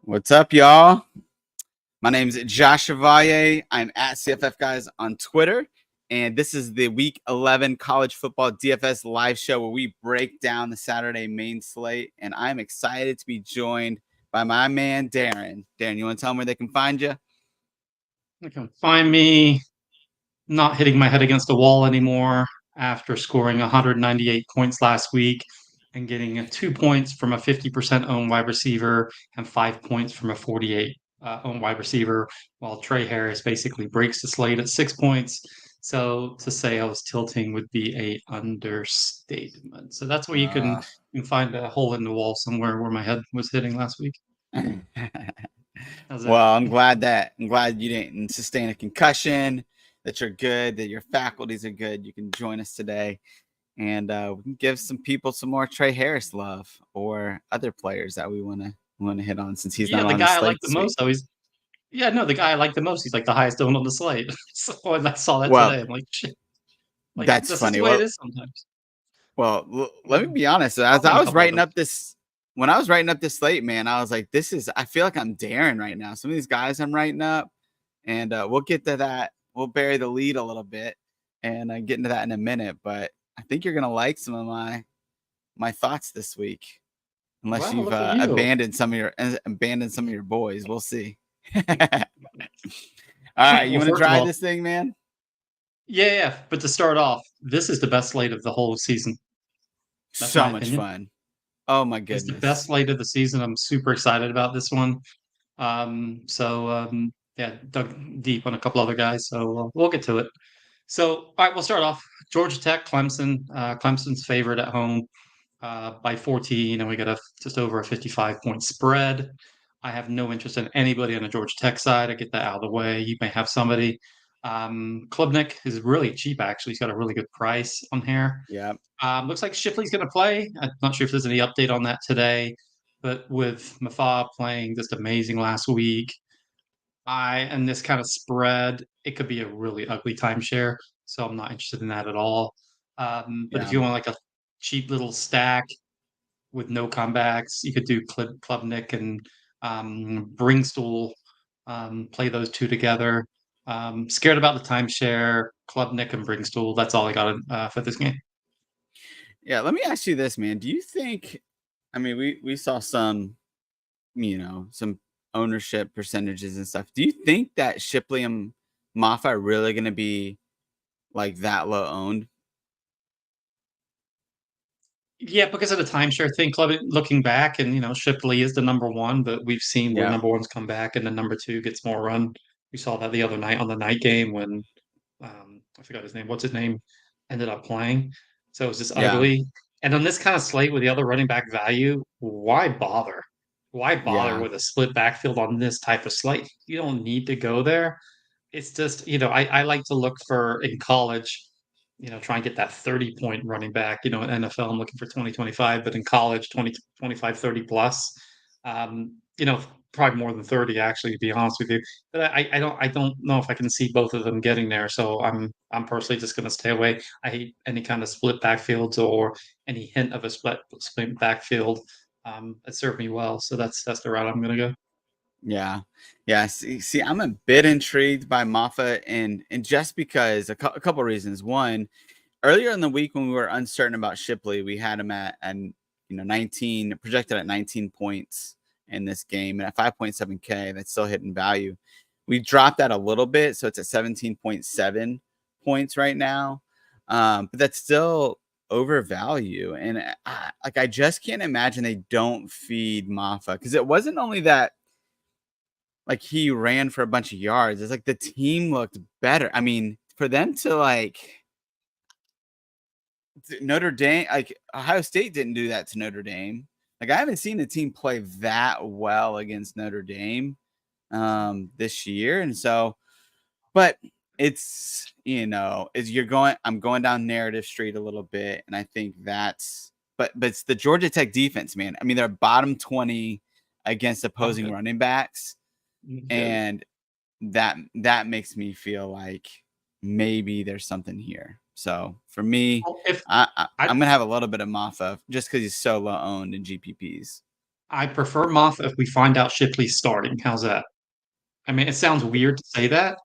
What's up, y'all? My name is Josh Chevalier. I'm at CFF Guys on Twitter, and this is the Week 11 College Football DFS live show where we break down the Saturday main slate, and I'm excited to be joined by my man, Darren. Darren, you want to tell them where they can find you? You can find me not hitting my head against a wall anymore after scoring 198 points last week and getting 2 points from a 50% owned wide receiver and 5 points from a 48 owned wide receiver, while Trey Harris basically breaks the slate at 6 points. So to say I was tilting would be a understatement. So that's where you can find a hole in the wall somewhere where my head was hitting last week. How's that? Well, I'm glad you didn't sustain a concussion, that you're good, that your faculties are good. You can join us today, and we can give some people some more Trey Harris love or other players that we want to hit on since he's Yeah, not the on the guy I slate like the this week. most though, the guy I like the most, he's like the highest owned on the slate. So when I saw that Well, today, I'm like, shit, like that's this is funny. the way it is sometimes. Let me be honest. As I'll win I a was couple of writing them. up this, when I was writing up this slate, man, I was like, I feel like I'm Darren right now. Some of these guys I'm writing up, and we'll get to that. We'll bury the lead a little bit and get into that in a minute. But I think you're gonna like some of my thoughts this week, unless Well, you've look at you. abandoned some of your boys. We'll see. All right, you Well, want to first of try all, this thing, man? yeah. But to start off, this is the best slate of the whole season. That's So my much opinion. fun. Oh my It's the best goodness. slate of the season. I'm super excited about this one. Yeah, dug deep on a couple other guys, so we'll get to it. So, all right, we'll start off. Georgia Tech, Clemson. Clemson's favored at home by 14, and we got just over a 55-point spread. I have no interest in anybody on the Georgia Tech side. I get that out of the way. You may have somebody. Klubnik is really cheap, actually. He's got a really good price on here. Yeah. Looks like Shipley's going to play. I'm not sure if there's any update on that today, but with Mafa playing just amazing last week, and this kind of spread, it could be a really ugly timeshare. So I'm not interested in that at all. But if Yeah. you want like a cheap little stack with no comebacks, you could do Klubnik and Bringstool, play those two together. Scared about the timeshare, Klubnik and Bringstool. That's all I got for this game. Yeah, let me ask you this, man. Do you think, I mean, we saw some ownership percentages and stuff. Do you think that Shipley and Maffa are really going to be like that low owned? Yeah, because of the timeshare thing, club looking back, and Shipley is the number one, but we've seen where Yeah. number ones come back and the number two gets more run. We saw that the other night on the night game when I forgot his name. What's his name? Ended up playing. So it was just Yeah. ugly. And on this kind of slate with the other running back value, why bother? Why bother Yeah. with a split backfield on this type of slate? You don't need to go there. It's just, I like to look for in college, try and get that 30-point running back. In NFL, I'm looking for 2025, but in college, 20, 25, 30 plus. Probably more than 30, actually, to be honest with you. But I don't know if I can see both of them getting there. So I'm personally just gonna stay away. I hate any kind of split backfields or any hint of a split backfield. It served me well. So that's the route I'm gonna go. Yeah. Yeah. See, I'm a bit intrigued by Maffa and just because a couple reasons. One, earlier in the week when we were uncertain about Shipley, we had him at and 19 projected at 19 points in this game and at 5.7K. That's still hitting value. We dropped that a little bit, so it's at 17.7 points right now. But that's still over value, and I just can't imagine they don't feed Maffa because it wasn't only that like he ran for a bunch of yards. It's like the team looked better. I mean, for them to like Notre Dame, like Ohio State didn't do that to Notre Dame. Like I haven't seen the team play that well against Notre Dame this year. And so, but it's is I'm going down narrative street a little bit, and I think but it's the Georgia Tech defense, man. I mean, they're bottom 20 against I'm opposing good. running backs, I'm good. and that makes me feel like maybe there's something here. So for me, Well, if I I I'm gonna have a little bit of Maffa just because he's so low owned in GPPs. I prefer Moff if we find out Shipley's starting. How's that? I mean, it sounds weird to say that, but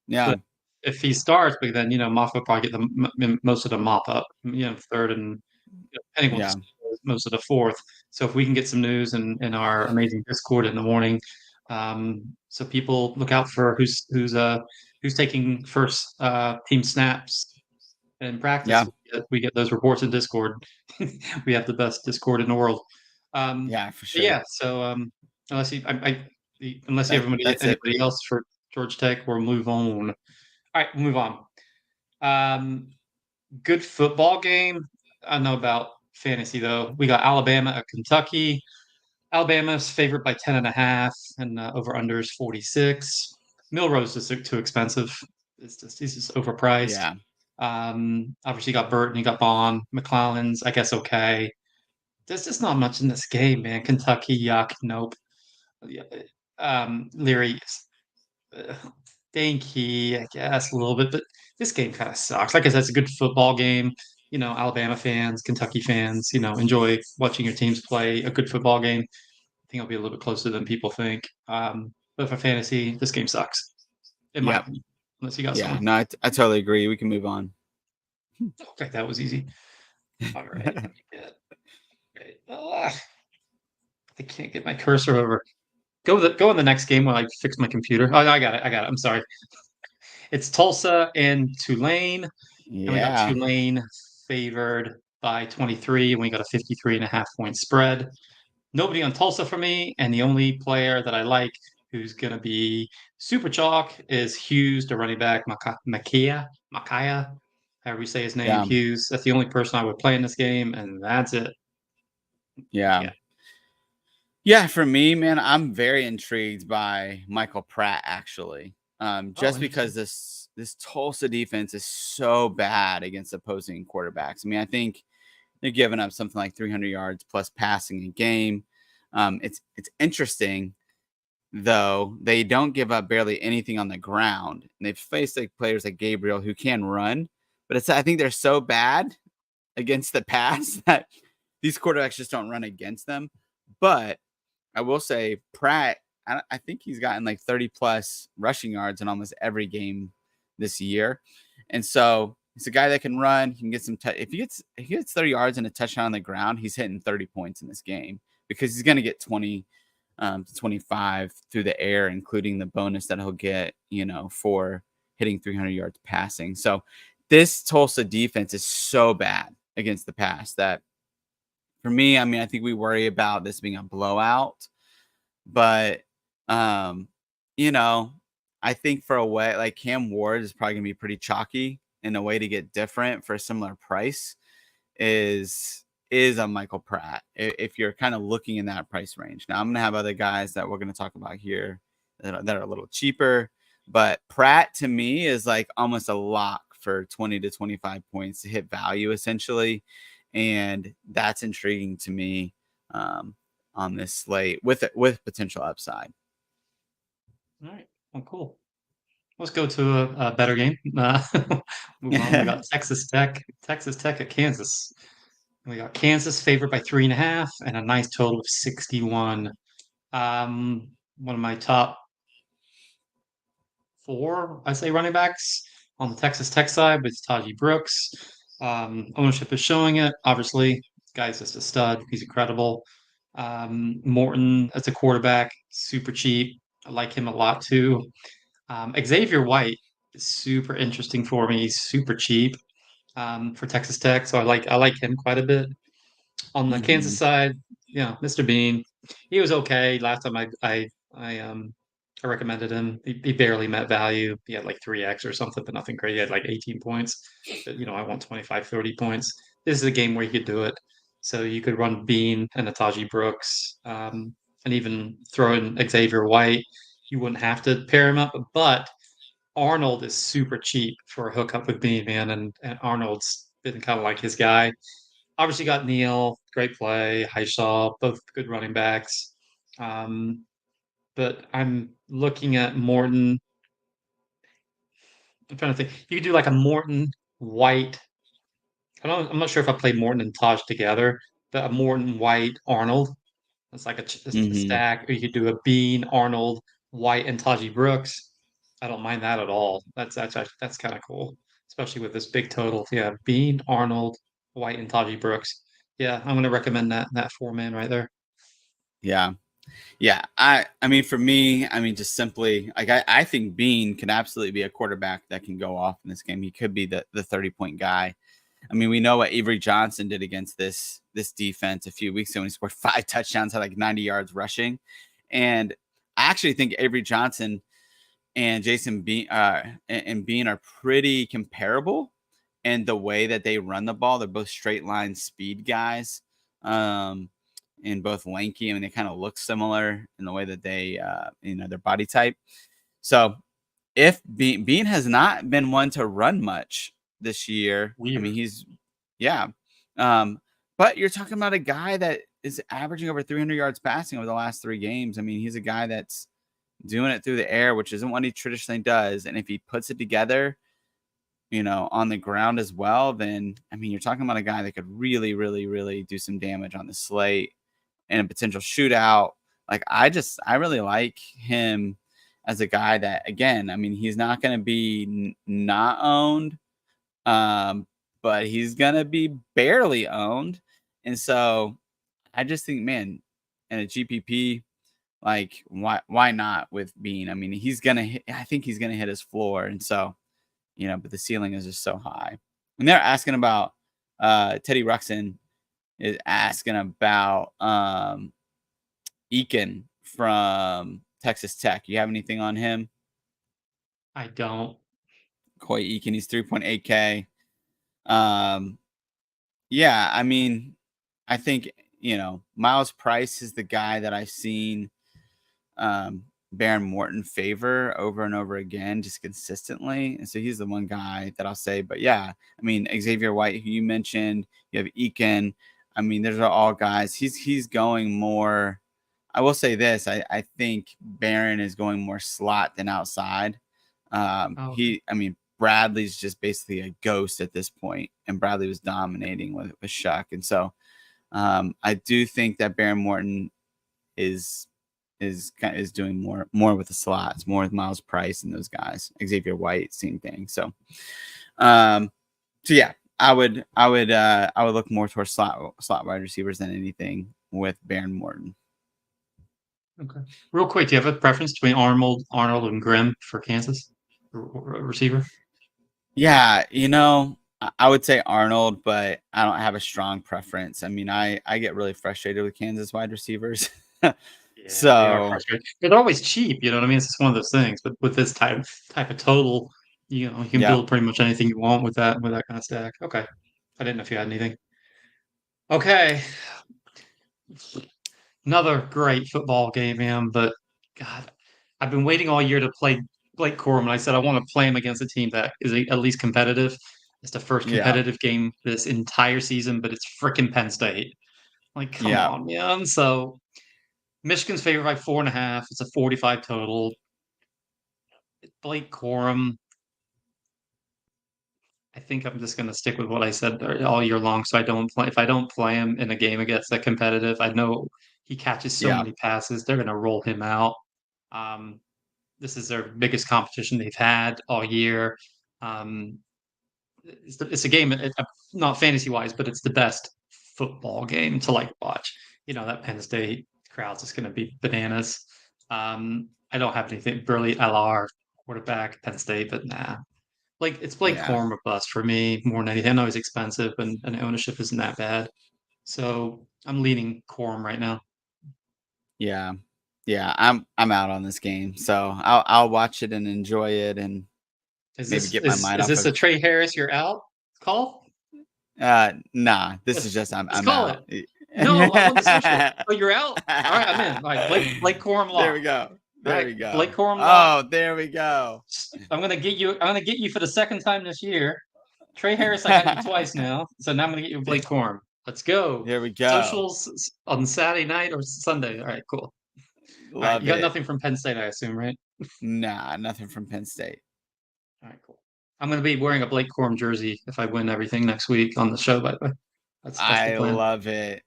Yeah, if he starts, but then Moff will probably get most of the mop up, third and depending on the yeah, scores, most of the fourth. So if we can get some news in our amazing Discord in the morning, so people look out for who's taking first team snaps in practice. yeah, We get those reports in Discord. We have the best Discord in the world. yeah, for But sure. yeah, so unless you, unless you have That's it. anybody else for Georgia Tech, we'll move on. All right, we'll move on. Um, Good football game. I don't know about fantasy though. We got Alabama at Kentucky. Alabama's favored by 10.5, and over under is 46. Milrose is too expensive. He's just overpriced. Yeah, Obviously, you got Burton, you got Bond, McClellan's, I guess, okay. There's just not much in this game, man. Kentucky, yuck, nope. Yeah, Leary, uh, Danky, I guess, a little bit, but this game kind of sucks. Like I said, it's a good football game. Alabama fans, Kentucky fans, enjoy watching your teams play a good football game. I think it'll be a little bit closer than people think. But for fantasy, this game sucks, in my yeah, opinion. Unless you got yeah. someone. No, I totally agree. We can move on. Okay, that was easy. All right. Yeah. Great. I can't get my cursor over. Go in the next game while I fix my computer. Oh, no, I got it. I got it. I'm sorry. It's Tulsa and Tulane, and we got Yeah, Tulane favored by 23, and we got a 53.5 point spread. Nobody on Tulsa for me, and the only player that I like who's going to be super chalk is Hughes, the running back, Micaiah, however you say his name, yeah, Hughes. That's the only person I would play in this game, and that's it. yeah. Yeah. Yeah, for me, man, I'm very intrigued by Michael Pratt actually. Oh, Just because interesting. this Tulsa defense is so bad against opposing quarterbacks. I mean, I think they're giving up something like 300 yards plus passing a game. It's interesting though. They don't give up barely anything on the ground. And they've faced like players like Gabriel who can run, but I think they're so bad against the pass that these quarterbacks just don't run against them. But I will say Pratt, I think he's gotten like 30 plus rushing yards in almost every game this year. And so he's a guy that can run. He can get some, if he gets 30 yards and a touchdown on the ground, he's hitting 30 points in this game because he's going to get 20 to 25 through the air, including the bonus that he'll get, for hitting 300 yards passing. So this Tulsa defense is so bad against the pass that for me, I mean, I think we worry about this being a blowout, but um, you know, I think for a way like Cam Ward is probably gonna be pretty chalky, and a way to get different for a similar price is a Michael Pratt if you're kind of looking in that price range. Now I'm gonna have other guys that we're gonna talk about here that are a little cheaper, but Pratt to me is like almost a lock for 20 to 25 points to hit value essentially, and that's intriguing to me on this slate with potential upside. All right. Well, cool. Let's go to a better game. Move on. We got Texas Tech at Kansas. We got Kansas favored by 3.5 and a nice total of 61. One of my top four, I say, running backs on the Texas Tech side with Taji Brooks. Ownership is showing it. Obviously, guy's just a stud. He's incredible. Morton as a quarterback, super cheap. I like him a lot too. Xavier White is super interesting for me. He's super cheap for Texas Tech, so I like him quite a bit. On the Kansas Hmm. side, Mr. Bean, he was okay. Last time I recommended him. He barely met value. He had like 3x or something, but nothing great. He had like 18 points. But, I want 25, 30 points. This is a game where you could do it. So you could run Bean and Nataji Brooks, and even throw in Xavier White. You wouldn't have to pair him up, but Arnold is super cheap for a hookup with Bean, man, and Arnold's been kind of like his guy. Obviously, got Neal, great play, Highshaw, both good running backs. Um, but I'm looking at Morton. I'm trying to think. You could do like a Morton White. I'm not sure if I play Morton and Taj together, but a Morton White Arnold. It's like a Hmm. stack. Or you could do a Bean, Arnold, White, and Taji Brooks. I don't mind that at all. That's kind of cool, especially with this big total. Yeah, Bean, Arnold, White, and Taji Brooks. Yeah, I'm gonna recommend that four man right there. Yeah. Yeah. I mean, for me, I mean, just simply like I think Bean can absolutely be a quarterback that can go off in this game. He could be the 30-point guy. I mean, we know what Avery Johnson did against this defense a few weeks ago when he scored 5 touchdowns, had like 90 yards rushing. And I actually think Avery Johnson and Jason Bean and Bean are pretty comparable in the way that they run the ball. They're both straight line speed guys, and both lanky. I mean, they kind of look similar in the way that they, their body type. So if Bean has not been one to run much this year, I mean, Weird. yeah. Um, but you're talking about a guy that is averaging over 300 yards passing over the last 3 games. I mean, he's a guy that's doing it through the air, which isn't what he traditionally does. And if he puts it together, on the ground as well, then I mean, you're talking about a guy that could really, really, really do some damage on the slate and a potential shootout. Like I really like him as a guy that, again, I mean, he's not going to be not owned, um, but he's going to be barely owned. And so I just think, man, in a GPP, like why not with Bean? I mean, I think he's gonna hit his floor, and so but the ceiling is just so high. And they're asking about Teddy Ruxin is asking about Eakin from Texas Tech. You have anything on him? I don't. Coy Eakin, he's 3.8K. Um, yeah, I mean, I think Miles Price is the guy that I've seen Baron Morton favor over and over again, just consistently. And so he's the one guy that I'll say. But yeah, I mean, Xavier White, who you mentioned, you have Eakin. I mean, those are all guys. He's going more. I will say this. I think Baron is going more slot than outside. Oh, okay. I mean, Bradley's just basically a ghost at this point, and Bradley was dominating with Shuck. And so I do think that Baron Morton is is doing more with the slots, more with Miles Price and those guys. Xavier White, same thing. Um, so yeah, I would look more towards slot wide receivers than anything with Baron Morton. Okay. Real quick, do you have a preference between Arnold, and Grimm for Kansas receiver? Yeah, I would say Arnold, but I don't have a strong preference. I mean, I get really frustrated with Kansas wide receivers. Yeah, they are So frustrating. They're always cheap, you know what I mean? It's just one of those things. But with this type of total, you can yeah, build pretty much anything you want with that kind of stack. Okay. I didn't know if you had anything. Okay. Another great football game, man. But God, I've been waiting all year to play Blake Corum, and I said I want to play him against a team that is at least competitive. It's the first yeah, competitive game this entire season, but it's freaking Penn State. Like, come yeah, on, man. So Michigan's favored by 4.5. It's a 45 total. Blake Corum. I think I'm just going to stick with what I said all year long. So I don't play. If I don't play him in a game against that competitive, I know he catches so yeah, many passes. They're going to roll him out. Um, this is their biggest competition they've had all year. Um, it's a game, not fantasy wise, but it's the best football game to like watch. You know that Penn State crowd's just going to be bananas. I don't have anything. Burley LR quarterback Penn State, but nah. Like it's Blake yeah, Corum or bust for me more than anything. I know he's expensive and ownership isn't that bad, so I'm leaning Corum right now. yeah. Yeah, I'm out on this game, so I'll watch it and enjoy it, and Is maybe this get my mind is off this a of. Trey Harris? You're out call? Nah, this is Let's just I'm let's I'm call out. it. No, I want the social. Oh, you're out. All right, I'm in. All right, Blake Corum There we lock. go. All There right, we Blake go. Corum lock. Oh, there we go. I'm gonna get you. I'm gonna get you for the second time this year. Trey Harris, I got you twice now, so now I'm gonna get you Blake Corum. Let's go. There we go. Socials on Saturday night or Sunday. All right, cool. All right, you Love got it. nothing from Penn State, I assume, right? Nah, nothing from Penn State. All right, cool. I'm gonna be wearing a Blake Corum jersey if I win everything next week on the show. By the way, that's the I plan. love it.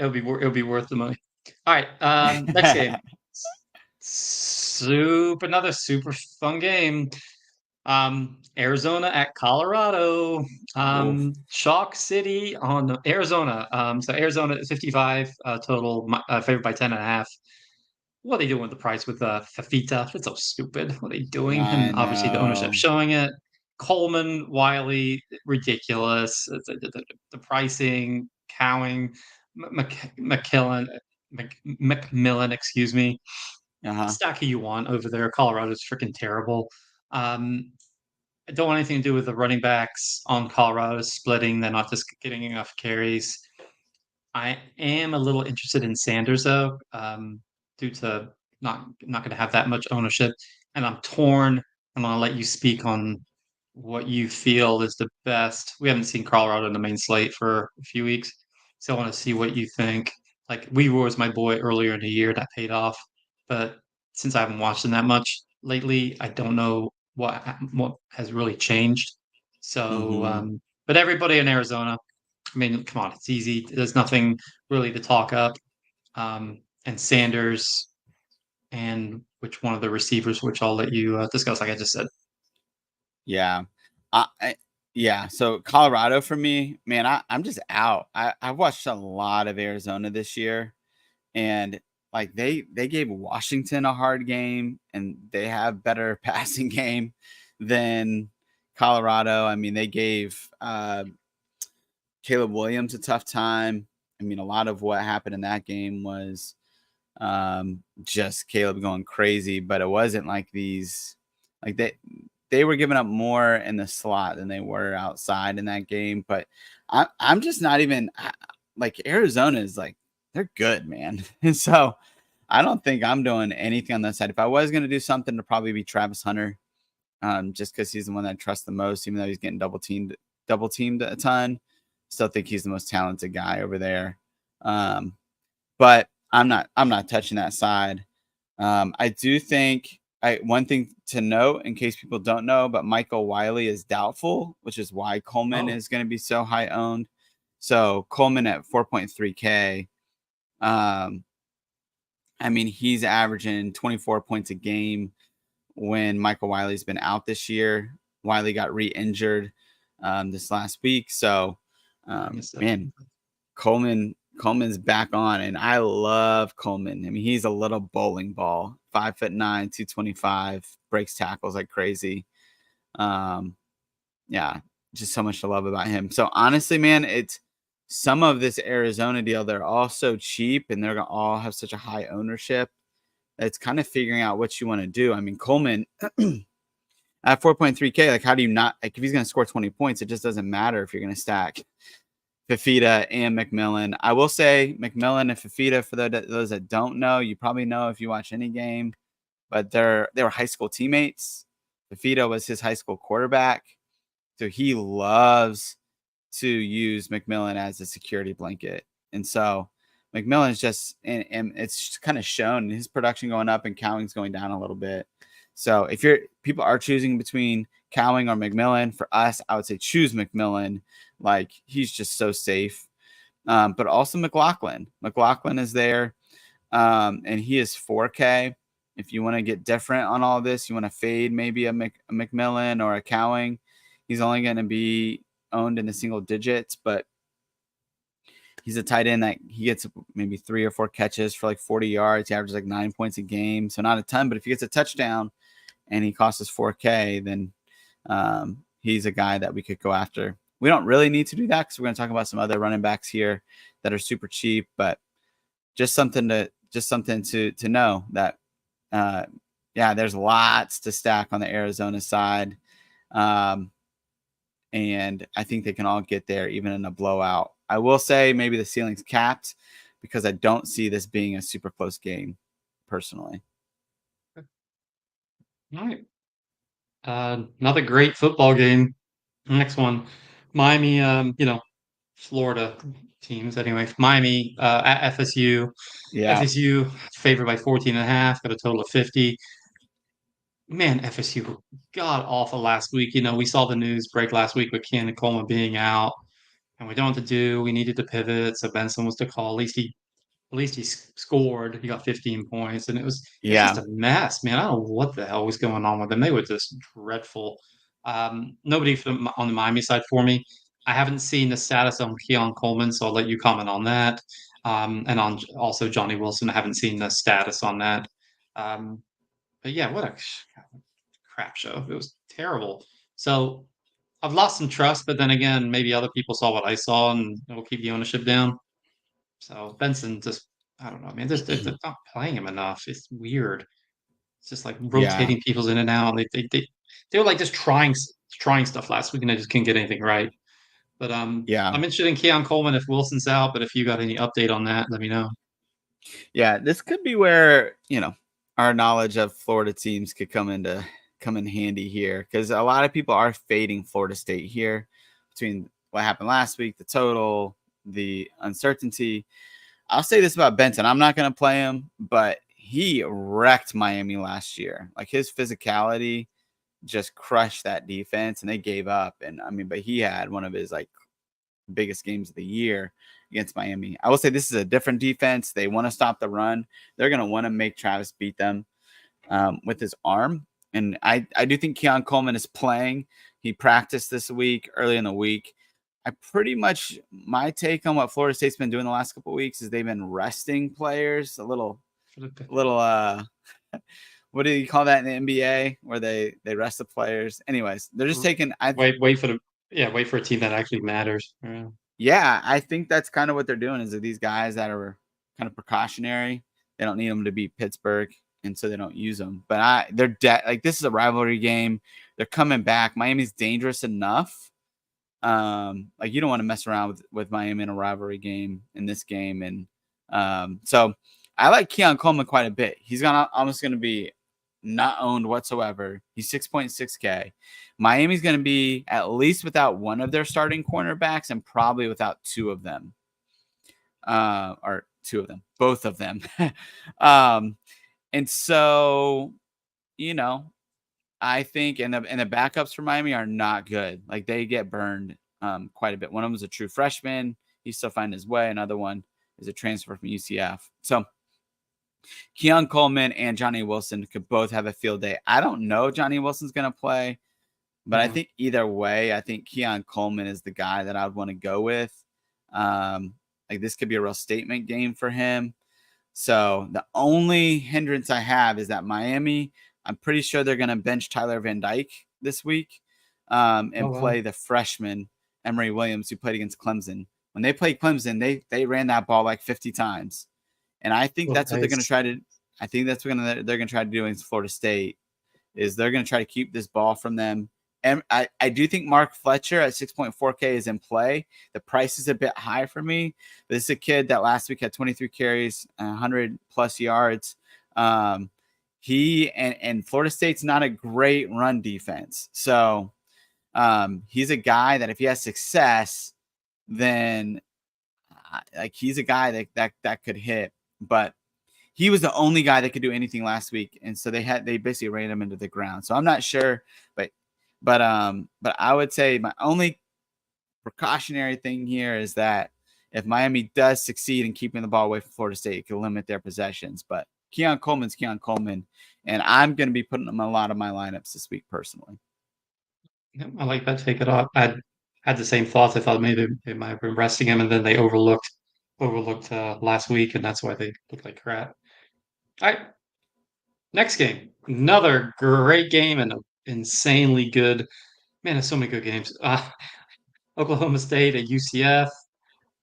it'll be worth the money. All right, next game. Another super fun game. Arizona at Colorado. Wolf. Chalk City on Arizona. So Arizona at 55 total, favored by 10.5. What are they doing with the price with Fafita? That's so stupid. What are they doing? I And obviously the ownership know. showing it. Coleman, Wiley, ridiculous. The pricing, Cowing, McKillen, McMillan, excuse me. Uh-huh. Stack who you want over there. Colorado's freaking terrible. Um, I don't want anything to do with the running backs on Colorado splitting. They're not just getting enough carries. I am a little interested in Sanders though, due to not going to have that much ownership, and I'm torn. I'm going to let you speak on what you feel is the best. We haven't seen Colorado in the main slate for a few weeks, so I want to see what you think. Like Weaver was my boy earlier in the year, that paid off, but since I haven't watched him that much lately, I don't know what has really changed. So, Mm-hmm. but everybody in Arizona, I mean, come on, it's easy. There's nothing really to talk up. And Sanders and which one of the receivers, which I'll let you discuss, like I just said. Yeah. I yeah, so Colorado for me, man, I'm just out. I watched a lot of Arizona this year, and like they gave Washington a hard game, and they have better passing game than Colorado. I mean, they gave Caleb Williams a tough time. I mean, a lot of what happened in that game was just Caleb going crazy, but it wasn't like these like they were giving up more in the slot than they were outside in that game. But I'm just not even like Arizona is like they're good, man. And so I don't think I'm doing anything on that side. If I was going to do something, to probably be Travis Hunter, just because he's the one that I trust the most, even though he's getting double teamed a ton. Still think he's the most talented guy over there. But I'm not touching that side. I do think one thing to note in case people don't know, but Michael Wiley is doubtful, which is why Coleman Oh, is going to be so high owned. So Coleman at 4.3K. Um, I mean, he's averaging 24 points a game when Michael Wiley's been out this year. Wiley got re-injured this last week, so I missed that. man, Coleman's back on, and I love Coleman. I mean, he's a little bowling ball, 5'9", 225, breaks tackles like crazy. Um, yeah, just so much to love about him. So honestly, man, it's some of this Arizona deal. They're all so cheap, and they're gonna all have such a high ownership. It's kind of figuring out what you want to do. I mean, Coleman at 4.3K, like how do you not like if he's gonna score 20 points, it just doesn't matter if you're gonna stack Fafita and McMillan. I will say McMillan and Fafita, for those that don't know, you probably know if you watch any game, but they were high school teammates. Fafita was his high school quarterback, so he loves to use McMillan as a security blanket. And so McMillan's just and it's kind of shown his production going up and Cowing's going down a little bit. So if people are choosing between Cowing or McMillan, for us, I would say choose McMillan. Like he's just so safe. But also McLaughlin. McLaughlin is there, and he is 4K. If you want to get different on all this, you want to fade maybe a McMillan or a Cowing. He's only going to be owned in the single digits, but he's a tight end that he gets maybe 3 or 4 catches for like 40 yards. He averages like 9 points a game, so not a ton. But if he gets a touchdown and he costs us 4K, then he's a guy that we could go after. We don't really need to do that because we're going to talk about some other running backs here that are super cheap, but just something to know that yeah, there's lots to stack on the Arizona side. And I think they can all get there even in a blowout. I will say maybe the ceiling's capped because I don't see this being a super close game personally. All right. Another great football game. Next one, Miami. Florida teams anyway. Miami at FSU. Yeah. FSU favored by 14.5, got a total of 50. Man, FSU god awful last week. We saw the news break last week with Ken Coleman being out. and we don't know what to do. We needed to pivot, so Benson was to call. At least he scored. He got 15 points, and it was just Yeah. a mess, man. I don't know what the hell was going on with them. They were just dreadful. Nobody on the Miami side for me. I haven't seen the status on Keon Coleman, so I'll let you comment on that. And on also Johnny Wilson, I haven't seen the status on that. But yeah, what a crap show. It was terrible. So I've lost some trust, but then again, maybe other people saw what I saw and it'll keep the ownership down. So Benson just, I don't know, man. They're not playing him enough. It's weird. It's just like Yeah. rotating people's in and out. They were like just trying stuff last week and they just couldn't get anything right. But Yeah. I'm interested in Keon Coleman if Wilson's out. But if you got any update on that, let me know. Yeah. This could be where, our knowledge of Florida teams could come in handy here, because a lot of people are fading Florida State here between what happened last week, the total, the uncertainty. I'll say this about Benton. I'm not going to play him, but he wrecked Miami last year. Like, his physicality just crushed that defense and they gave up. And I mean, but he had one of his like biggest games of the year against Miami. I will say this is a different defense. They want to stop the run. They're going to want to make Travis beat them with his arm. And I do think Keon Coleman is playing. He practiced this week, early in the week. I pretty much, my take on what Florida State's been doing the last couple of weeks is they've been resting players a little what do you call that in the NBA where they rest the players? Anyways, they're just taking Wait for a team that actually matters. Yeah. yeah, I think that's kind of what they're doing is that these guys that are kind of precautionary, they don't need them to beat Pittsburgh, and so they don't use them. But like, this is a rivalry game. They're coming back. Miami's dangerous enough. Like, you don't want to mess around with Miami in a rivalry game in this game. And so I like Keon Coleman quite a bit. He's almost going to be not owned whatsoever. He's 6.6K. Miami's going to be at least without one of their starting cornerbacks and probably without two of them. Or two of them, both of them. And so, I think, and the backups for Miami are not good. Like, they get burned quite a bit. One of them is a true freshman. He's still finding his way. Another one is a transfer from UCF. So Keon Coleman and Johnny Wilson could both have a field day. I don't know Johnny Wilson's going to play, but I think either way, I think Keon Coleman is the guy that I would want to go with. Like, this could be a real statement game for him. So the only hindrance I have is that Miami, I'm pretty sure they're going to bench Tyler Van Dyke this week and play the freshman Emory Williams, who played against Clemson. When they played Clemson, they ran that ball like 50 times. And I think that's what they're going to try to. I think that's what they're going to try to do against Florida State. Is they're going to try to keep this ball from them. And I do think Mark Fletcher at 6.4K is in play. The price is a bit high for me. This is a kid that last week had 23 carries, 100 plus yards. He and Florida State's not a great run defense. So he's a guy that if he has success, then like, he's a guy that could hit. But he was the only guy that could do anything last week, and so they basically ran him into the ground. So I'm not sure, but I would say my only precautionary thing here is that if Miami does succeed in keeping the ball away from Florida State, it can limit their possessions. But Keon Coleman's Keon Coleman, and I'm going to be putting him in a lot of my lineups this week personally. I like that. Take it off. I had the same thoughts. I thought maybe they might have been resting him, and then they overlooked last week, and that's why they looked like crap. All right, next game, another great game and insanely good. Man, there's so many good games. Oklahoma State at UCF,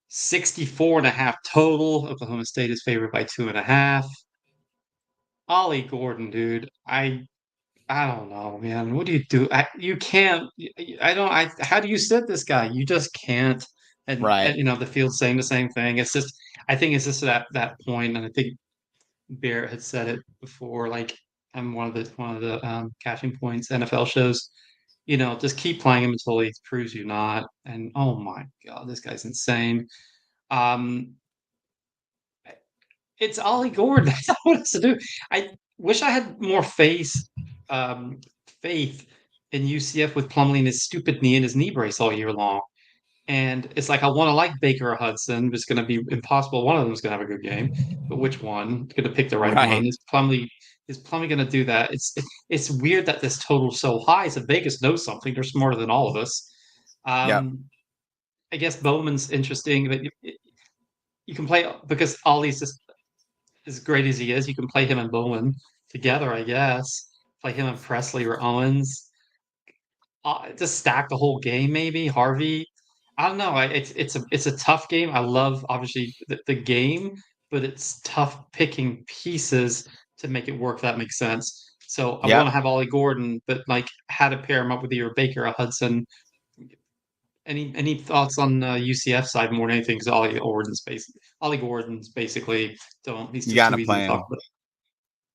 64.5 total. Oklahoma State is favored by 2.5. Ollie Gordon, dude, I don't know, man. What do you do? You can't. I don't. How do you sit this guy? You just can't. And Right. the field's saying the same thing. It's just. I think it's just that point, and I think Barrett had said it before. Like, I'm one of the catching points NFL shows. Just keep playing him until he proves you not. And oh my God, this guy's insane. Um, it's Ollie Gordon. That's all it has to do. I wish I had more faith in UCF with Plumlee and his stupid knee and his knee brace all year long. And it's like I want to like Baker or Hudson, but it's going to be impossible. One of them is going to have a good game, but which one? Going to pick the right one? Right. Is Plumlee going to do that? It's weird that this total's so high. So Vegas knows something. They're smarter than all of us. Yep. Um, I guess Bowman's interesting, but you can play because Ollie's just as great as he is. You can play him and Bowman together, I guess. Play him and Presley or Owens. Just stack the whole game, maybe Harvey. I don't know. It's a tough game. I love obviously the game, but it's tough picking pieces to make it work. If that makes sense. So I want Yep. to have Ollie Gordon, but like how to pair him up with either Baker or Hudson. Any thoughts on UCF side more than anything? Because Ollie Gordon's basically don't. He's You just got too to easy to play talk him. about.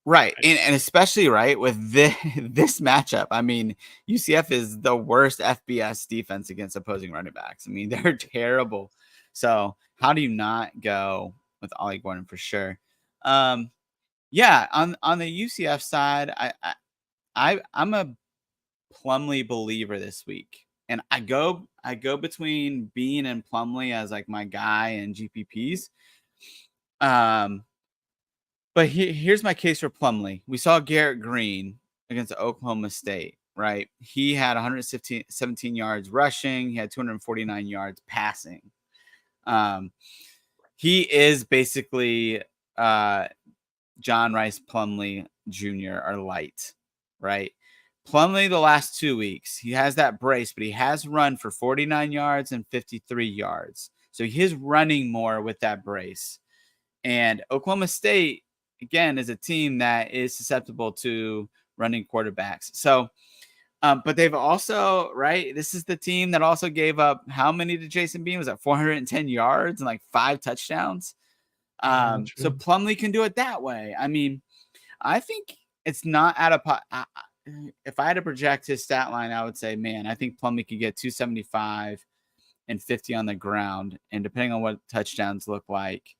Right. Right. And especially right with this matchup. I mean, UCF is the worst FBS defense against opposing running backs. I mean, they're terrible. So how do you not go with Ollie Gordon for sure? Um, yeah, on the UCF side, I'm a Plumlee believer this week. And I go between Bean and Plumlee as like my guy in GPPs. Um, but here's my case for Plumlee. We saw Garrett Green against Oklahoma State, right? He had 117 yards rushing. He had 249 yards passing. Um, he is basically John Rice Plumlee Jr. or light, right? Plumlee the last 2 weeks, he has that brace, but he has run for 49 yards and 53 yards. So he's running more with that brace. And Oklahoma State, again, is a team that is susceptible to running quarterbacks. So, but they've also, right? This is the team that also gave up how many to Jason Bean? Was that 410 yards and like 5 touchdowns? Yeah, So true. Plumlee can do it that way. I mean, I think it's not out of pot. If I had to project his stat line, I would say, man, I think Plumlee could get 275 and 50 on the ground. And depending on what touchdowns look like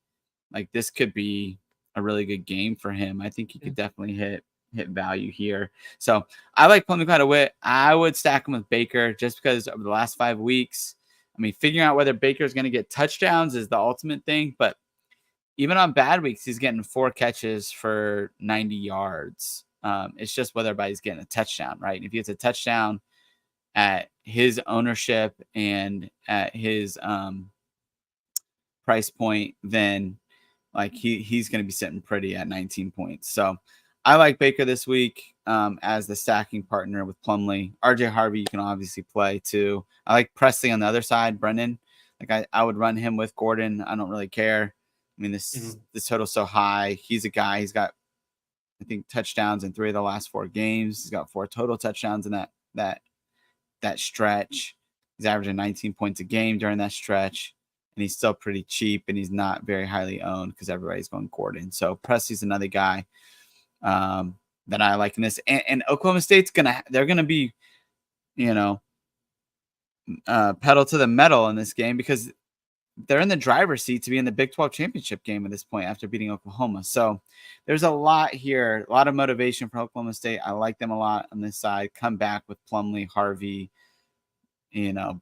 this could be a really good game for him. I think he Yeah. could definitely hit value here. So I like Plumlee quite a bit. I would stack him with Baker just because over the last 5 weeks. I mean, figuring out whether Baker is going to get touchdowns is the ultimate thing, but even on bad weeks, he's getting 4 catches for 90 yards. It's just whether he's getting a touchdown, right? And if he gets a touchdown at his ownership and at his price point, then like he's going to be sitting pretty at 19 points. So I like Baker this week as the stacking partner with Plumlee. RJ Harvey, you can obviously play too. I like Presley on the other side, Brendan. Like I would run him with Gordon. I don't really care. I mean, Mhm. this total's so high. He's a guy. He's got, I think, touchdowns in 3 of the last 4 games. He's got 4 total touchdowns in that stretch. He's averaging 19 points a game during that stretch, and he's still pretty cheap, and he's not very highly owned because everybody's going Gordon. So Presley's another guy that I like in this. And Oklahoma State's they're gonna be, you know, pedal to the metal in this game because they're in the driver's seat to be in the Big 12 championship game at this point after beating Oklahoma. So there's a lot here, a lot of motivation for Oklahoma State. I like them a lot on this side. Come back with Plumlee, Harvey,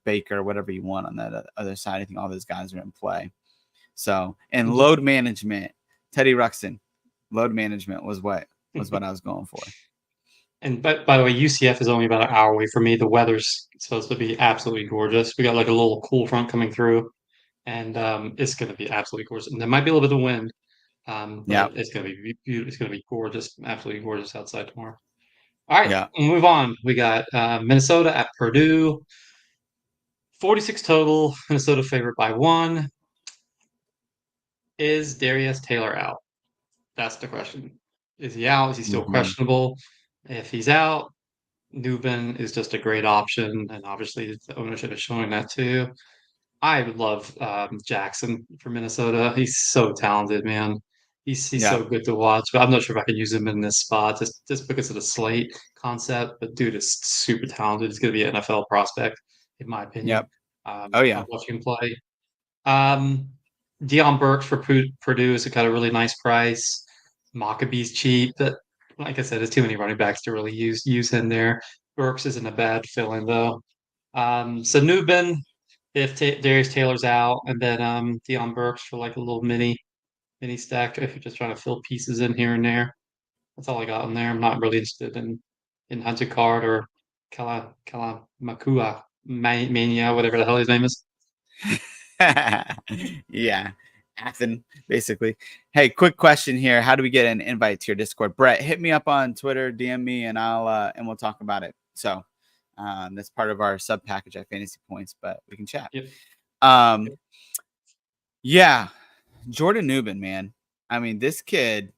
Baker, whatever you want on that other side. I think all those guys are in play. So, and load management, Teddy Ruxin, load management was what I was going for. And by the way, UCF is only about an hour away from me. The weather's supposed to be absolutely gorgeous. We got like a little cool front coming through, and it's going to be absolutely gorgeous. And there might be a little bit of wind, Yeah. but it's going to be beautiful. It's going to be gorgeous, absolutely gorgeous outside tomorrow. All right, Yeah. we'll move on. We got Minnesota at Purdue, 46 total. Minnesota favored by 1. Is Darius Taylor out? That's the question. Is he out? Is he still Mm-hmm. questionable? If he's out, Newbin is just a great option, and obviously the ownership is showing that too. I would love Jackson for Minnesota. He's so talented, man. He's Yeah. so good to watch. But I'm not sure if I could use him in this spot just because of the slate concept. But dude is super talented. He's going to be an NFL prospect, in my opinion. Yep. Oh I've yeah. watched him play. Um, Dion Burks for Purdue is got a really nice price. Maccabee's cheap, but like I said, there's too many running backs to really use him there. Burks isn't a bad fill-in though. So Newbin, if Darius Taylor's out, and then Deion Burks for like a little mini stack if you're just trying to fill pieces in here and there. That's all I got in there. I'm not really interested in Hunter Card or Kalamakua Mania, whatever the hell his name is. Yeah, Athen, basically. Hey, quick question here. How do we get an invite to your Discord? Brett, hit me up on Twitter, DM me, and we'll talk about it. So that's part of our sub package at Fantasy Points, but we can chat. Yep. Um, yeah, Jordan Newman, man. I mean, this kid,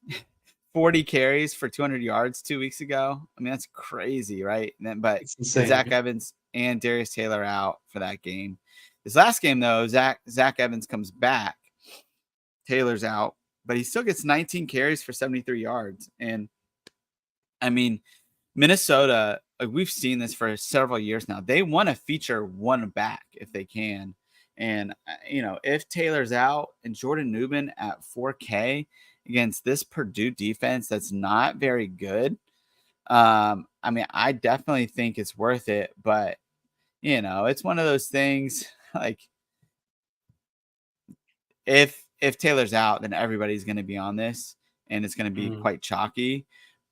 40 carries for 200 yards 2 weeks ago. I mean, that's crazy, right? But It's insane. Zach Evans and Darius Taylor out for that game. This last game, though, Zach Evans comes back. Taylor's out, but he still gets 19 carries for 73 yards. And I mean, Minnesota, we've seen this for several years now. They want to feature one back if they can. And, if Taylor's out and Jordan Newman at 4K against this Purdue defense that's not very good, I mean, I definitely think it's worth it. But, it's one of those things like if Taylor's out, then everybody's going to be on this and it's going to be quite chalky.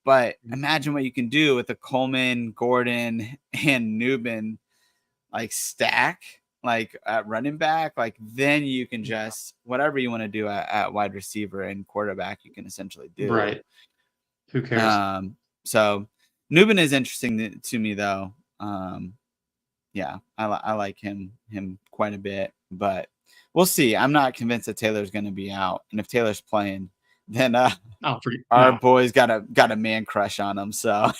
But imagine what you can do with a Coleman, Gordon, and Newman like stack, like at running back. Like then you can just whatever you want to do at wide receiver and quarterback, you can essentially do. Right. Who cares? So Newman is interesting to me though. Yeah, I like him quite a bit, but we'll see. I'm not convinced that Taylor's going to be out, and if Taylor's playing, then our boys got a man crush on him. So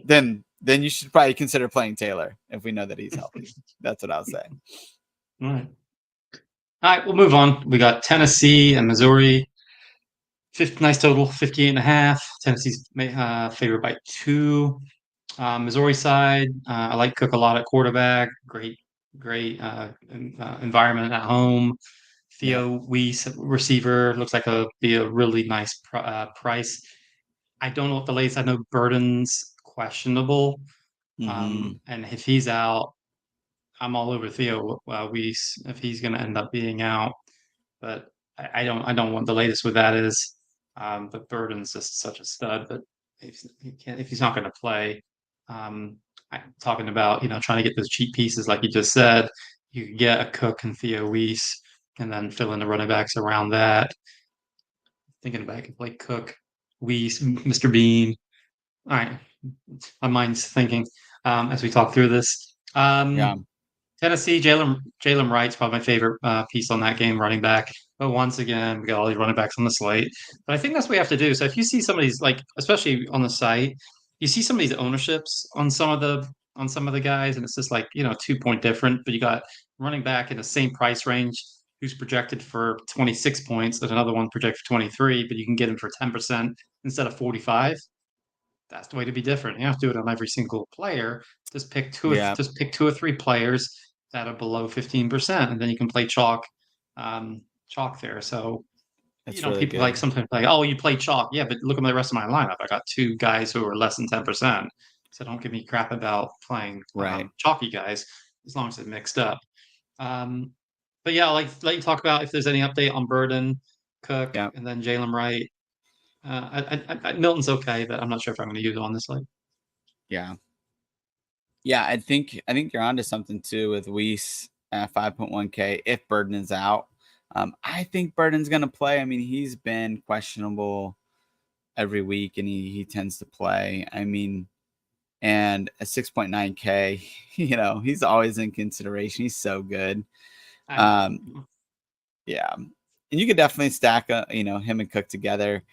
then you should probably consider playing Taylor if we know that he's healthy. That's what I'll say. All right, we'll move on. We got Tennessee and Missouri. Nice total, 58.5. Tennessee's favored by 2. Missouri side, I like Cook a lot at quarterback. Great environment at home. Theo Weiss, receiver, looks like be a really nice price. I don't know what the latest. I know Burton's questionable, and if he's out, I'm all over Theo Weiss if he's going to end up being out. But I don't want the latest with that is. But Burton's just such a stud. But if he's not going to play, I'm talking about trying to get those cheap pieces like you just said. You could get a Cook and Theo Weiss, and then fill in the running backs around that. Thinking back, like Cook, Weiss, Mr. Bean. All right, my mind's thinking as we talk through this. Tennessee, Jalen Wright's probably my favorite piece on that game, running back. But once again, we got all these running backs on the slate. But I think that's what we have to do. So if you see some of these, like especially on the site, you see some of these ownerships on some of the guys, and it's just like 2 point different. But you got running back in the same price range who's projected for 26 points, and another one projected for 23, but you can get him for 10% instead of 45. That's the way to be different. You have to do it on every single player. Just pick two or three players that are below 15%, and then you can play chalk there. So That's people really like sometimes like, oh, you play chalk. Yeah, but look at the rest of my lineup. I got 2 guys who are less than 10%. So don't give me crap about playing chalky guys as long as it's mixed up. But yeah, let you talk about if there's any update on Burden, Cook, and then Jalen Wright. Milton's okay, but I'm not sure if I'm going to use it on this leg. Yeah. I think you're onto something too with Weiss at 5.1K if Burden is out. I think Burden's going to play. I mean, he's been questionable every week, and he tends to play. I mean, and at 6.9K, he's always in consideration. He's so good. Yeah, and you could definitely stack him and Cook together.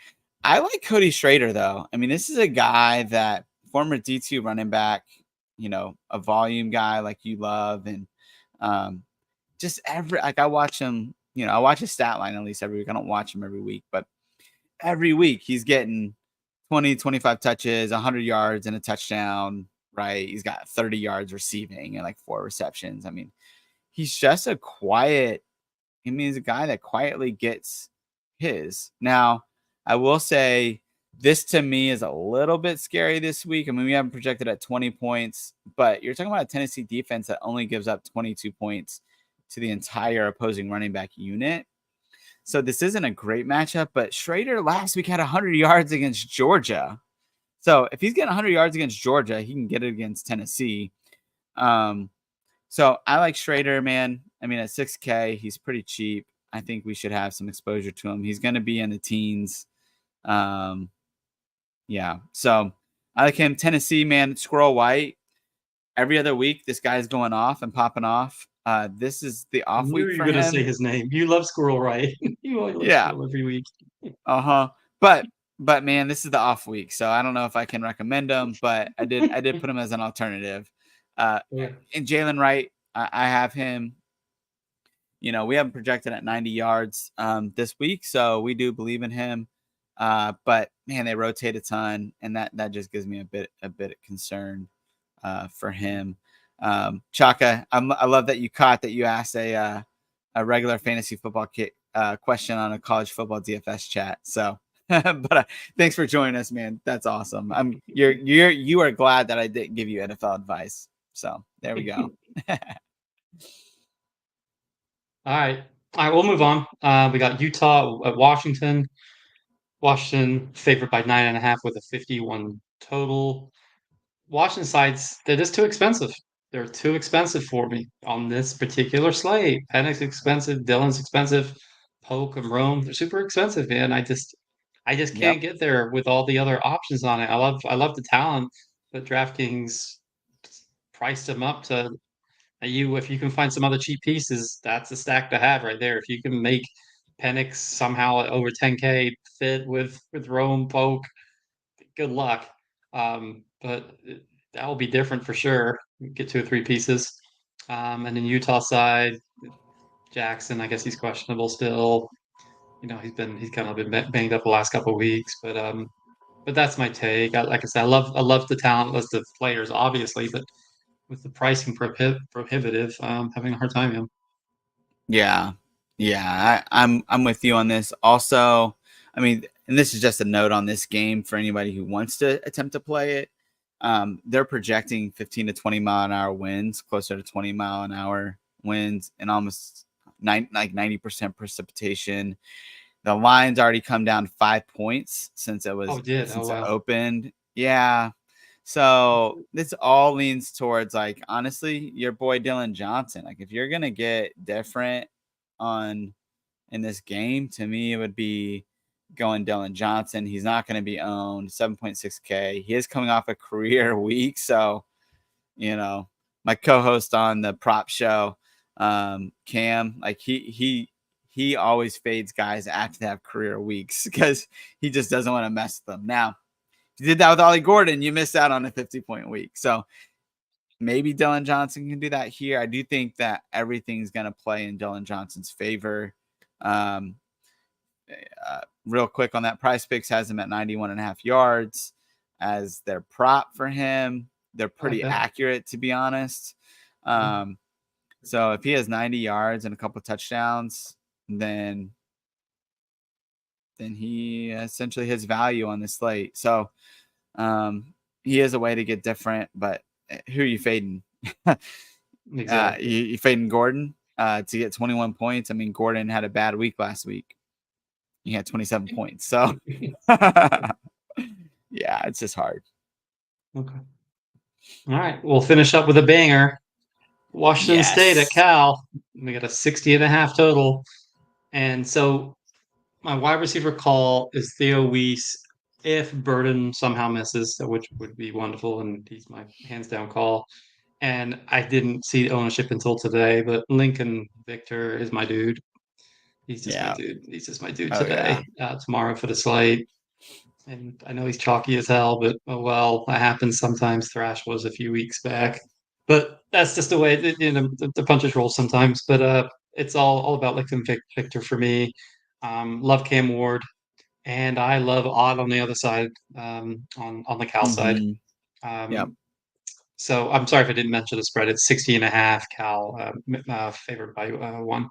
I like Cody Schrader though. I mean, this is a guy that former D2 running back, a volume guy like you love, and just I watch him. I watch his stat line at least every week. I don't watch him every week, but every week he's getting 20, 25 touches, 100 yards, and a touchdown. Right? He's got 30 yards receiving and like 4 receptions. I mean, he's just a quiet. He's a guy that quietly gets his. Now, I will say This to me is a little bit scary this week. I mean, we haven't projected at 20 points, but you're talking about a Tennessee defense that only gives up 22 points to the entire opposing running back unit. So this isn't a great matchup, but Schrader last week had 100 yards against Georgia. So if he's getting 100 yards against Georgia, he can get it against Tennessee. So I like Schrader, man. I mean, at 6K, he's pretty cheap. I think we should have some exposure to him. He's going to be in the teens. Yeah. So I like him. Tennessee, man, Squirrel White. Every other week, this guy's going off and popping off. This is the I off knew week you for were going to say him. his name. You love Squirrel, right? You always love Yeah. Squirrel every week. Uh-huh. But man, this is the off week. So I don't know if I can recommend him, but I did put him as an alternative. Yeah. And Jalen Wright, I have him. We haven't projected at 90 yards this week, so we do believe in him. But man, they rotate a ton, and that just gives me a bit of concern for him. Chaka, I love that you caught that you asked a regular fantasy football question on a college football DFS chat. So, but thanks for joining us, man. That's awesome. You are glad that I didn't give you NFL advice. So there we go. All right. All right, we'll move on. We got Utah at Washington. Washington favored by 9.5 with a 51 total. Washington sides, they're just too expensive. They're too expensive for me on this particular slate. Penix expensive, Dillon's expensive, Polk and Rome, they're super expensive, man. I just Yep. can't get there with all the other options on it. I love the talent, but DraftKings priced them up to if you can find some other cheap pieces, that's a stack to have right there. If you can make Penix somehow at over 10K fit with Rome, Polk, good luck. But that will be different for sure. Get 2 or 3 pieces. And then Utah side, Jackson, I guess he's questionable still. He's kind of been banged up the last couple of weeks, but that's my take. Like I said, I love the talent list of players, obviously, but with the pricing prohibitive, having a hard time. Yeah. Yeah. Yeah. I'm with you on this. Also, I mean, and this is just a note on this game for anybody who wants to attempt to play it. They're projecting 15 to 20 mile an hour winds, closer to 20 mile an hour winds, and almost 90% precipitation. The line's already come down 5 points since Oh, it did. Oh, it wow. opened. Yeah. So this all leans towards, like, honestly, your boy Dylan Johnson. Like, if you're gonna get different on in this game, to me it would be going Dylan Johnson. He's not going to be owned 7.6K. He is coming off a career week, so my co-host on the prop show, Cam, like he always fades guys after they have career weeks because he just doesn't want to mess with them. Now, if you did that with Ollie Gordon, you missed out on a 50-point week. So maybe Dylan Johnson can do that here. I do think that everything's going to play in Dylan Johnson's favor. Um, Real quick on that, Price Picks has him at 91.5 yards as their prop for him. They're I like pretty that. accurate, to be honest. Yeah. So if he has 90 yards and a couple touchdowns, then he essentially has value on this slate. So he is a way to get different, but who are you fading? Exactly. You fading Gordon to get 21 points. I mean, Gordon had a bad week last week. He had 27 points. So yeah, it's just hard. Okay. All right. We'll finish up with a banger. Washington State at Yes. Cal. We got a 60.5 total. And so my wide receiver call is Theo Weiss. If Burden somehow misses, which would be wonderful, and he's my hands down call. And I didn't see ownership until today, but Lincoln Victor is my dude. He's just my Yeah. dude. He's just my dude Oh yeah. today. Tomorrow for the slate. And I know he's chalky as hell, but oh well, that happens sometimes. Thrash was a few weeks back, but that's just the way the punches roll sometimes. But it's all about Lincoln Victor for me. Love Cam Ward, and I love Odd on the other side, on the Cal side. Mm-hmm. Yep. Um, so I'm sorry if I didn't mention the spread. It's 60.5 Cal, favored by 1.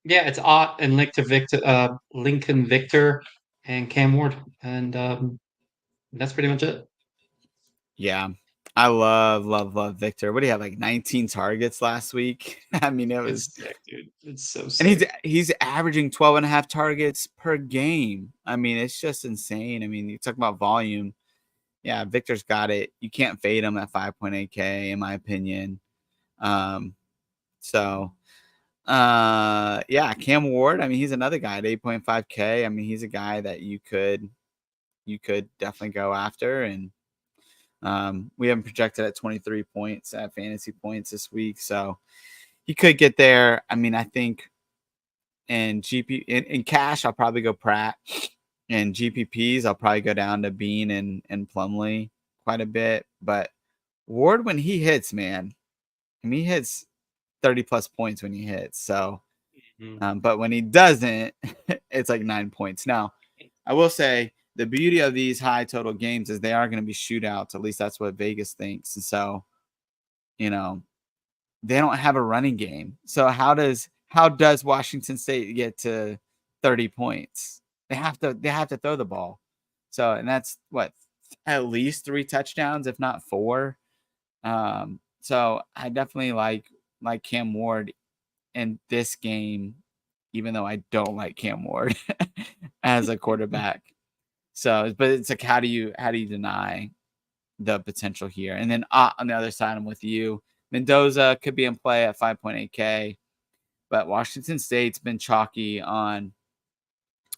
Yeah, it's Ott and Lincoln Victor, and Cam Ward, and that's pretty much it. Yeah. I love Victor. What do you have, like 19 targets last week? I mean, it was, It's sick, dude. It's so and sick. he's averaging 12 and a half targets per game. I mean, it's just insane. I mean, you talk about volume. Yeah, Victor's got it. You can't fade him at 5.8K, in my opinion. Um, so yeah, Cam Ward. I mean, he's another guy at 8.5K. I mean, he's a guy that you could definitely go after. And we haven't projected at 23 points at fantasy points this week, so he could get there. I mean, I think in in cash, I'll probably go Pratt. In GPPs, I'll probably go down to Bean and Plumlee quite a bit. But Ward, when he hits, man, I mean, he hits 30 plus points when he hits. So, but when he doesn't, it's like 9 points. Now, I will say the beauty of these high total games is they are going to be shootouts. At least that's what Vegas thinks. And so, you know, they don't have a running game. So how does Washington State get to 30 points? They have to throw the ball. So, and that's what, at least 3 touchdowns, if not 4. So I definitely like Cam Ward in this game, even though I don't like Cam Ward as a quarterback. So, but it's like, how do you deny the potential here? And then on the other side, I'm with you. Mendoza could be in play at 5.8K, but Washington State's been chalky on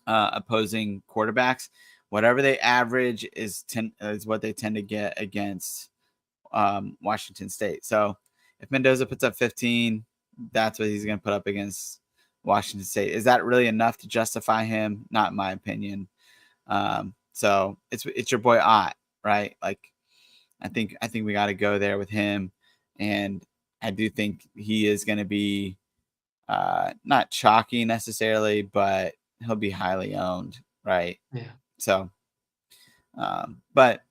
opposing quarterbacks. Whatever they average is what they tend to get against Washington State. So if Mendoza puts up 15, that's what he's going to put up against Washington State. Is that really enough to justify him? Not in my opinion. So it's your boy Ott, right? Like, I think we got to go there with him, and I do think he is going to be not chalky necessarily, but he'll be highly owned, right? Yeah. So, but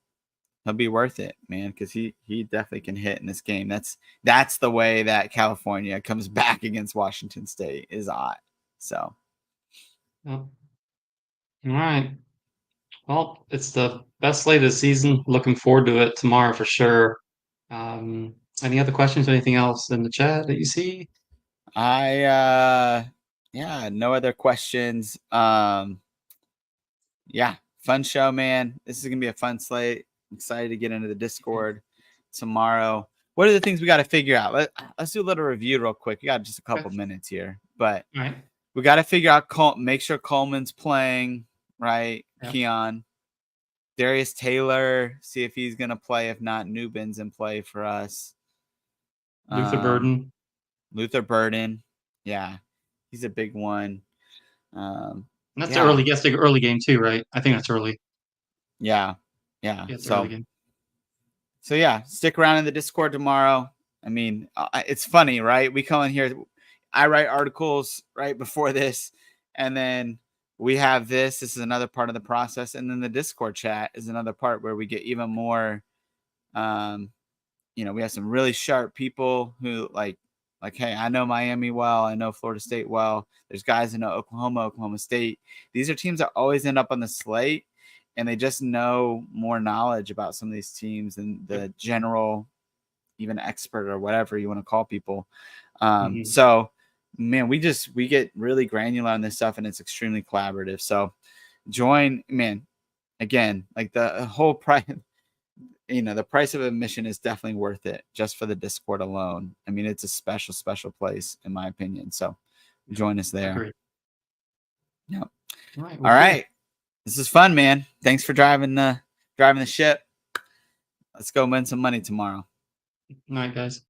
he'll be worth it, man, because he definitely can hit in this game. That's the way that California comes back against Washington State is Ott. So, Yep. All right. Well, it's the best slate of the season. Looking forward to it tomorrow for sure. Um, any other questions? Anything else in the chat that you see? Yeah, no other questions. Yeah, fun show, man. This is gonna be a fun slate. I'm excited to get into the Discord tomorrow. What are the things we got to figure out? Let's do a little review real quick. We got just a couple minutes here, but All right. we got to figure out make sure Coleman's playing, right? Yeah. Keon, Darius Taylor, see if he's gonna play. If not, Newbin's in play for us. Luther Burden. Luther Burden, yeah, he's a big one. And that's Yeah, the early game too, right? I think that's early. yeah. Yeah, it's early game. So yeah, stick around in the Discord tomorrow. I mean, it's funny, right? We come in here, I write articles right before this, and then we have this. This is another part of the process, and then the Discord chat is another part where we get even more. We have some really sharp people who like, hey, I know Miami well, I know Florida State well. There's guys who know Oklahoma State. These are teams that always end up on the slate, and they just know more knowledge about some of these teams than the general, even expert or whatever you want to call people. So, man, we get really granular on this stuff, and it's extremely collaborative. So, join, man. Again, like the whole price. The price of admission is definitely worth it just for the Discord alone. I mean, it's a special, special place in my opinion. So join us there. Yep. All right. This is fun, man. Thanks for driving the ship. Let's go win some money tomorrow. All right, guys.